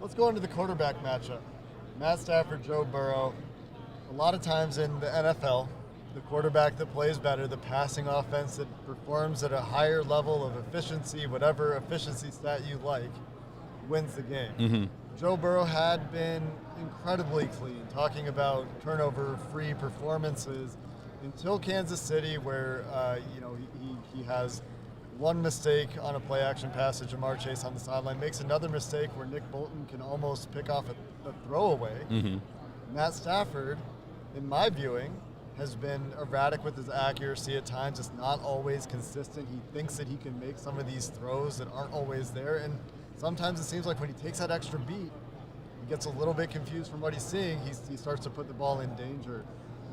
Let's go into the quarterback matchup. Matt Stafford, Joe Burrow. A lot of times in the NFL, the quarterback that plays better, the passing offense that performs at a higher level of efficiency, whatever efficiency stat you like, wins the game. Mm-hmm. Joe Burrow had been incredibly clean, talking about turnover-free performances until Kansas City, where he has one mistake on a play-action pass to Jamar Chase on the sideline, makes another mistake where Nick Bolton can almost pick off a throwaway. Mm-hmm. Matt Stafford, in my viewing, has been erratic with his accuracy at times. It's not always consistent. He thinks that he can make some of these throws that aren't always there, and sometimes it seems like when he takes that extra beat, he gets a little bit confused from what he's seeing. He starts to put the ball in danger.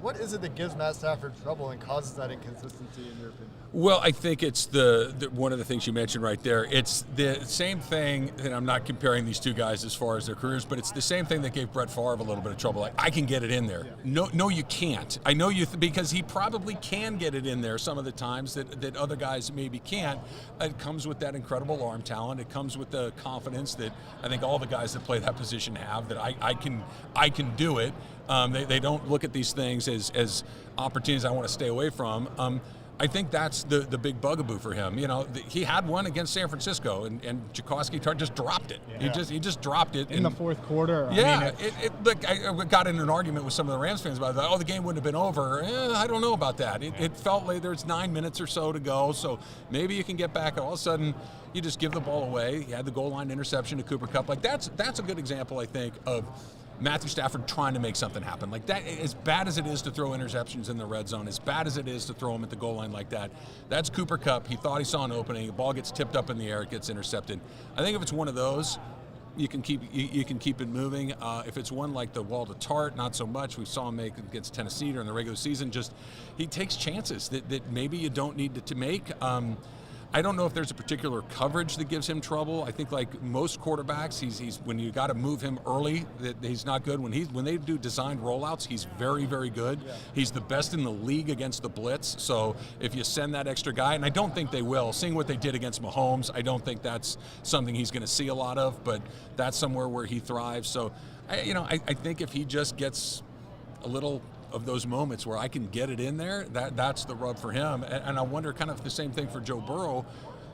What is it that gives Matt Stafford trouble and causes that inconsistency, in your opinion? Well, I think it's the one of the things you mentioned right there. It's the same thing, and I'm not comparing these two guys as far as their careers, but it's the same thing that gave Brett Favre a little bit of trouble. Like, I can get it in there. Yeah. No, you can't. I know because he probably can get it in there some of the times that other guys maybe can't. It comes with that incredible arm talent. It comes with the confidence that I think all the guys that play that position have, that I can do it. They don't look at these things as opportunities I want to stay away from. I think that's the big bugaboo for him. He had one against San Francisco, and Jaworski just dropped it. Yeah. He just dropped it in the fourth quarter. Yeah, I got in an argument with some of the Rams fans about that. Oh, the game wouldn't have been over. I don't know about that. It felt like there's 9 minutes or so to go, so maybe you can get back. All of a sudden, you just give the ball away. You had the goal line interception to Cooper Kupp. Like that's a good example, I think, of Matthew Stafford trying to make something happen. Like that, as bad as it is to throw interceptions in the red zone, as bad as it is to throw them at the goal line like that, that's Cooper Kupp. He thought he saw an opening. The ball gets tipped up in the air. It gets intercepted. I think if it's one of those, you can keep it moving. If it's one like the Walter Tart, not so much. We saw him make against Tennessee during the regular season. Just he takes chances that maybe you don't need to make. I don't know if there's a particular coverage that gives him trouble. I think like most quarterbacks, he's when you got to move him early, that he's not good. When they do designed rollouts, he's very, very good. Yeah. He's the best in the league against the blitz. So if you send that extra guy, and I don't think they will, seeing what they did against Mahomes, I don't think that's something he's going to see a lot of, but that's somewhere where he thrives. So, I think if he just gets a little of those moments where I can get it in there, that's the rub for him. And I wonder kind of the same thing for Joe Burrow.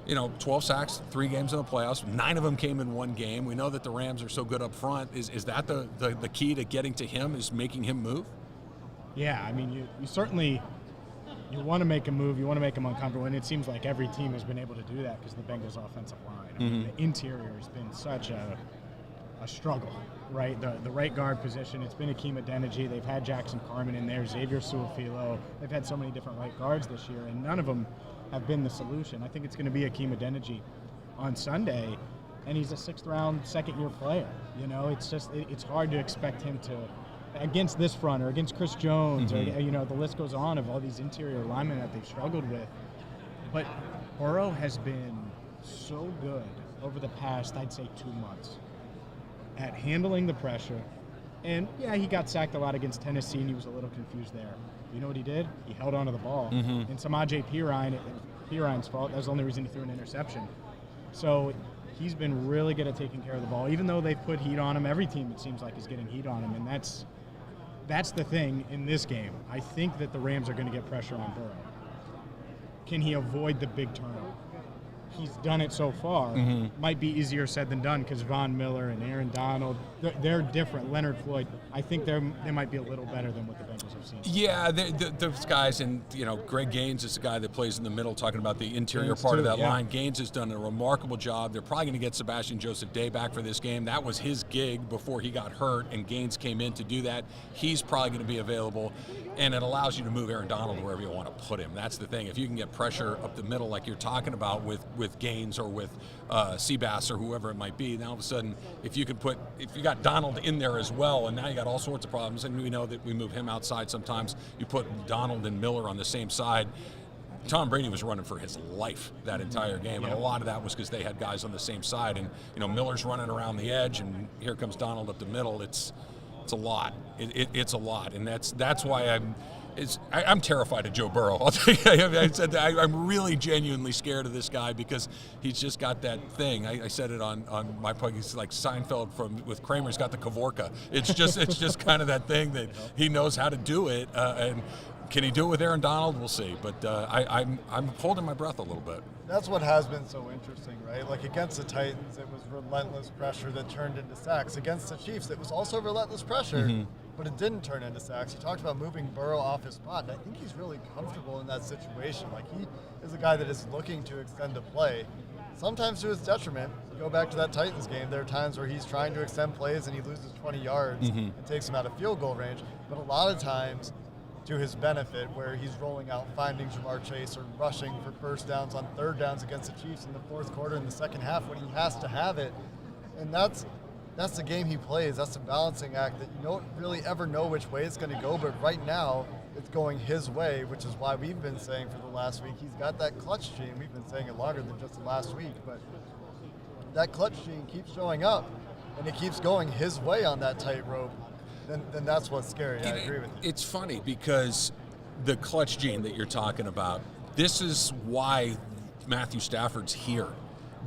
12 sacks, 3 games in the playoffs, 9 of them came in one game. We know that the Rams are so good up front. Is that the key to getting to him, is making him move? Yeah, I mean, you certainly want to make him move, you want to make him uncomfortable, and it seems like every team has been able to do that because of the Bengals offensive line. I mean, the interior has been such a struggle. Right, the right guard position, it's been Akeem Adeniji. They've had Jackson Carman in there, Xavier Su'a-Filo. They've had so many different right guards this year, and none of them have been the solution. I think it's going to be Akeem Adeniji on Sunday, and he's a 6th-round, second-year player. It's hard to expect him to, against this front or against Chris Jones, or the list goes on of all these interior linemen that they've struggled with. But Burrow has been so good over the past, I'd say, 2 months at handling the pressure. And yeah, he got sacked a lot against Tennessee and he was a little confused there. You know what he did? He held onto the ball. And Samaje Perine's fault. That was the only reason he threw an interception. So he's been really good at taking care of the ball. Even though they've put heat on him, every team, it seems like, is getting heat on him. And that's the thing in this game. I think that the Rams are going to get pressure on Burrow. Can he avoid the big turnover? He's done it so far. Might be easier said than done because Von Miller and Aaron Donald, they're different. Leonard Floyd, I think they might be a little better than what the Bengals have seen. Yeah, those guys, and Greg Gaines is the guy that plays in the middle, talking about the interior part of that line. Gaines has done a remarkable job. They're probably going to get Sebastian Joseph Day back for this game. That was his gig before he got hurt, and Gaines came in to do that. He's probably going to be available, and it allows you to move Aaron Donald wherever you want to put him. That's the thing. If you can get pressure up the middle like you're talking about with Gaines or with Seabass or whoever it might be, now all of a sudden, if you got Donald in there as well, and now you got all sorts of problems, and we know that we move him outside sometimes, you put Donald and Miller on the same side. Tom Brady was running for his life that entire game, and a lot of that was because they had guys on the same side, and Miller's running around the edge, and here comes Donald up the middle. It's a lot. It's a lot, and that's why I'm terrified of Joe Burrow. I'll tell you, I said that I'm really genuinely scared of this guy because he's just got that thing. I said it on my podcast. He's like Seinfeld with Kramer. He's got the Kavorka. It's just kind of that thing that he knows how to do it. And can he do it with Aaron Donald? We'll see. But I'm holding my breath a little bit. That's what has been so interesting, right? Like against the Titans, it was relentless pressure that turned into sacks. Against the Chiefs, it was also relentless pressure, but it didn't turn into sacks. You talked about moving Burrow off his spot, and I think he's really comfortable in that situation. Like he is a guy that is looking to extend a play, sometimes to his detriment. You go back to that Titans game, there are times where he's trying to extend plays and he loses 20 yards and takes him out of field goal range, but a lot of times to his benefit, where he's rolling out, finding Jamar Chase or rushing for first downs on third downs against the Chiefs in the fourth quarter in the second half when he has to have it. And that's the game he plays. That's a balancing act that you don't really ever know which way it's going to go, but right now it's going his way, which is why we've been saying for the last week he's got that clutch gene. We've been saying it longer than just the last week, but that clutch gene keeps showing up and it keeps going his way on that tightrope. Then that's what's scary. I agree with you. It's funny because the clutch gene that you're talking about, this is why Matthew Stafford's here.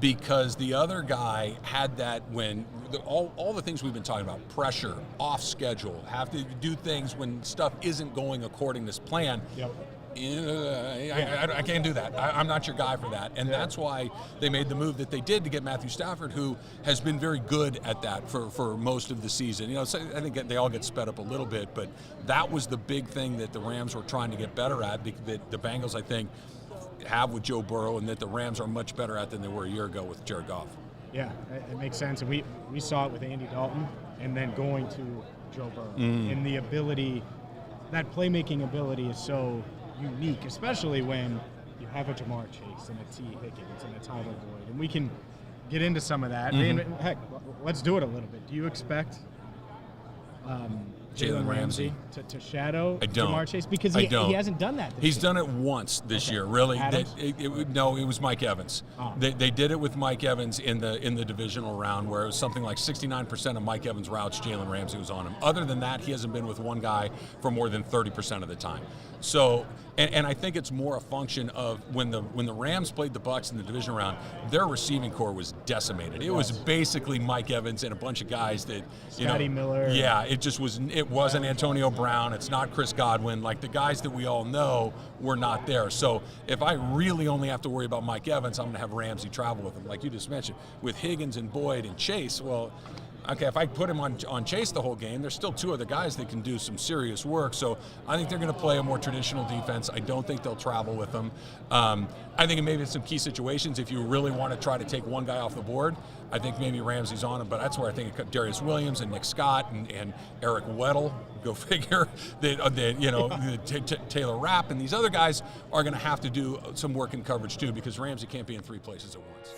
Because the other guy had that when all the things we've been talking about, pressure, off schedule, have to do things when stuff isn't going according to this plan. Yep. I can't do that. I'm not your guy for that. And that's why they made the move that they did to get Matthew Stafford, who has been very good at that for most of the season. You know, so I think they all get sped up a little bit, but that was the big thing that the Rams were trying to get better at, that the Bengals, I think, have with Joe Burrow, and that the Rams are much better at than they were a year ago with Jared Goff. Yeah, it makes sense. And we saw it with Andy Dalton and then going to Joe Burrow. And the ability, that playmaking ability is so unique, especially when you have a Jamar Chase and a T. Higgins and a Tyler Boyd. And we can get into some of that. And heck, let's do it a little bit. Do you expect Jalen Ramsey to shadow Jamar Chase? Because he hasn't done that this He's year. done it once this year, really. No, it was Mike Evans. Oh. They did it with Mike Evans in the divisional round, where it was something like 69% of Mike Evans' routes, Jalen Ramsey was on him. Other than that, he hasn't been with one guy for more than 30% of the time. So, and I think it's more a function of when the Rams played the Bucs in the divisional round, their receiving core was decimated. It was basically Mike Evans and a bunch of guys that, Scotty Miller. Yeah, it just was. It wasn't Antonio Brown. It's not Chris Godwin. Like the guys that we all know were not there. So if I really only have to worry about Mike Evans, I'm going to have Ramsey travel with him, like you just mentioned, with Higgins and Boyd and Chase. Well, okay, if I put him on Chase the whole game, there's still two other guys that can do some serious work. So I think they're going to play a more traditional defense. I don't think they'll travel with them. I think maybe in some key situations, if you really want to try to take one guy off the board, I think maybe Ramsey's on him. But that's where I think Darius Williams and Nick Scott and Eric Weddle, go figure, Taylor Rapp and these other guys are going to have to do some work in coverage too, because Ramsey can't be in three places at once.